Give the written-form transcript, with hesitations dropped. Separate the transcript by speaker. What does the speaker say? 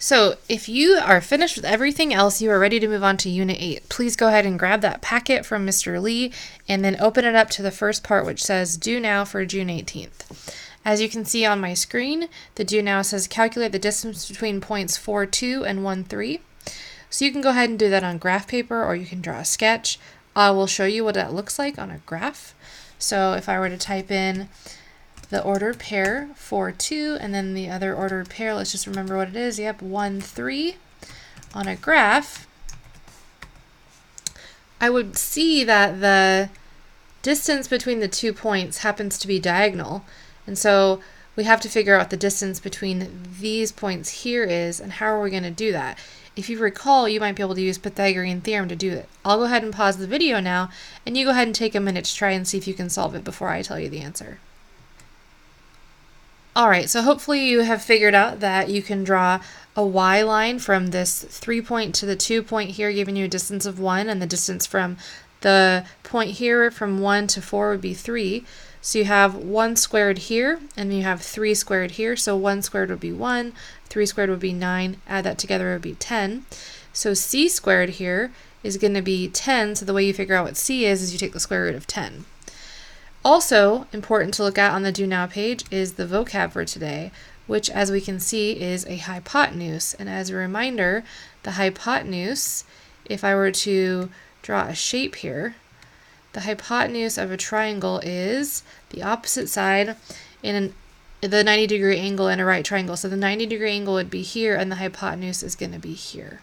Speaker 1: So if you are finished with everything else, you are ready to move on to Unit 8. Please go ahead and grab that packet from Mr. Lee and then open it up to the first part, which says Due Now for June 18th. As you can see on my screen, the Due Now says calculate the distance between points 4, 2 and 1, 3. So you can go ahead and do that on graph paper, or you can draw a sketch. I will show you what that looks like on a graph. So if I were to type in the ordered pair 4, 2, and then the other ordered pair, let's just remember what it is. Yep, 1, 3. On a graph, I would see that the distance between the 2 points happens to be diagonal. And so we have to figure out what the distance between these points here is, and how are we going to do that? If you recall, you might be able to use Pythagorean theorem to do it. I'll go ahead and pause the video now, and you go ahead and take a minute to try and see if you can solve it before I tell you the answer. Alright, so hopefully you have figured out that you can draw a y line from this 3 point to the 2 point here, giving you a distance of 1, and the distance from the point here from 1 to 4 would be 3. So you have 1 squared here, and then you have 3 squared here. So 1 squared would be 1, 3 squared would be 9, add that together would be 10. So c squared here is going to be 10, so the way you figure out what c is you take the square root of 10. Also important to look at on the Do Now page is the vocab for today, which as we can see is a hypotenuse. And as a reminder, the hypotenuse, if I were to draw a shape here, the hypotenuse of a triangle is the opposite side in the 90-degree angle in a right triangle. So the 90-degree angle would be here, and the hypotenuse is going to be here.